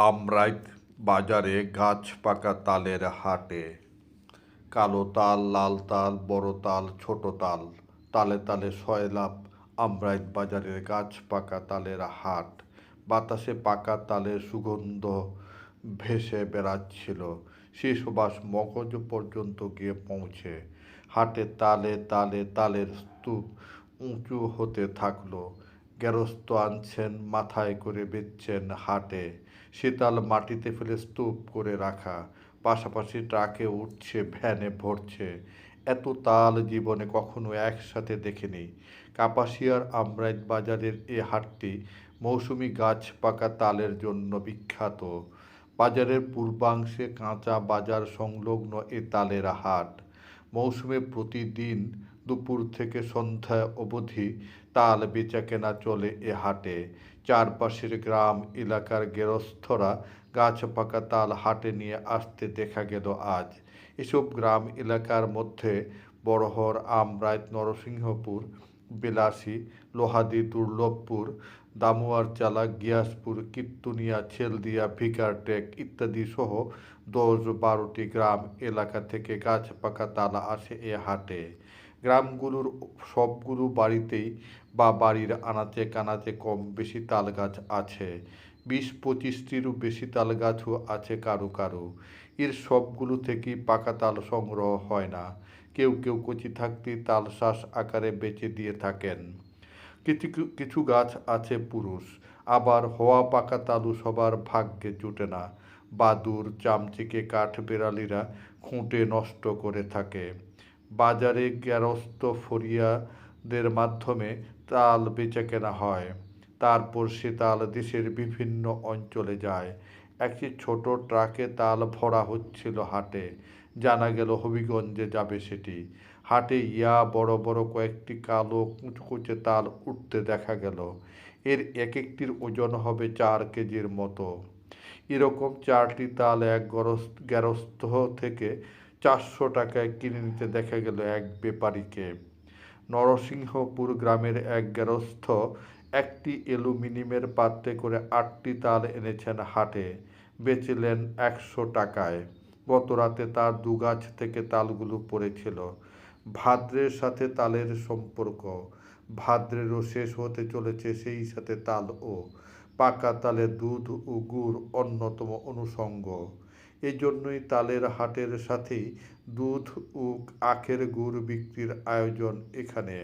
আমরাইত বাজারে গাছ পাকা তালের হাটে। কালো তাল, লাল তাল, বড় তাল, ছোট তাল, তালে তালে সয়লাভ। আমরাইত বাজারের গাছ পাকা তালের হাট। বাতাসে পাকা তালের সুগন্ধ ভেসে বেড়াচ্ছিল। সে সুবাস মগজ পর্যন্ত গিয়ে পৌঁছে। হাটে তালে তালে তালের স্তূপ উঁচু হতে থাকলো। গেরস্ত আনছেন, মাথায় করে বেচছেন হাটে। শীতাল মাটিতে ফেলে স্তূপ করে রাখা। পাশাপাশি ট্রাকে উঠছে, ভ্যানে ভরছে। এত তাল জীবনে কখনো একসাথে দেখিনি। কাপাসিয়ার আমরাইত বাজারের এ হাটটি মৌসুমি গাছ পাকা তালের জন্য বিখ্যাত। বাজারের পূর্বাংশে কাঁচা বাজার সংলগ্ন এ তালের হাট। মৌসুমে প্রতিদিন দুপুর থেকে সন্ধ্যা অবধি তাল বেচাকেনা চলে এ হাটে। চারপাশের গ্রাম এলাকার গেরস্থরা গাছ পাকা তাল হাটে নিয়ে আসতে দেখা গেল আজ। এসব গ্রাম এলাকার মধ্যে বড়হর, আমরাইত, নরসিংহপুর, বিলাসী, লোহাদি, দুর্লভপুর, দামুয়ারচালা, গিয়াসপুর, কীর্তনিয়া, ছেলদিয়া, ভিকারটেক ইত্যাদি সহ ১০-১২টি গ্রাম এলাকা থেকে গাছ পাকা তাল আসে এ হাটে। গ্রামগুলোর সবগুলো বাড়িতেই বা বাড়ির আনাচে কানাচে কম বেশি তাল গাছ আছে। ২০-২৫টিরও বেশি তাল গাছও আছে কারো কারো। এর সবগুলো থেকেই পাকা তাল সংগ্রহ হয় না। কেউ কেউ কচি থাকতেই তাল শাঁস আকারে বেচে দিয়ে থাকেন। কিছু কিছু গাছ আছে পুরুষ, আবার হওয়া পাকা তালু সবার ভাগ্যে জুটে না। বাদুর, চামচিকে, কাঠবেড়ালিরা খুঁটে নষ্ট করে থাকে। বাজারে গেরস্ত ফরিয়াদের মাধ্যমে তাল বেচাকেনা হয়। তারপর সে তাল দেশের বিভিন্ন অঞ্চলে যায়। একটি ছোট ট্রাকে তাল ভরা হচ্ছিল হাটে। জানা গেল হবিগঞ্জে যাবে সেটি। হাটে বড় বড় কয়েকটি কালো কুচকুচে তাল উঠতে দেখা গেল। এর এক একটির ওজন হবে ৪ কেজির মতো। এরকম ৪টি তাল এক গেরস্থ থেকে ৪০০ টাকায় কিনে নিতে দেখা গেল এক ব্যাপারীকে। নরসিংহপুর গ্রামের এক গেরস্থ একটি অ্যালুমিনিয়ামের পাত্রে করে ৮টি তাল এনেছেন হাটে। বেচলেন ১০০ টাকায়। গত রাতে তার দুগাছ থেকে তালগুলো পড়েছিল। ভাদ্রের সাথে তালের সম্পর্ক। ভাদ্রেরও শেষ হতে চলেছে, সেই সাথে তালও। পাকা তালে দুধ ও গুড় অন্যতম অনুষঙ্গ। এজন্যই তালের হাটের সাথেই দুধ ও আখের গুড় বিক্রির আয়োজন এখানে।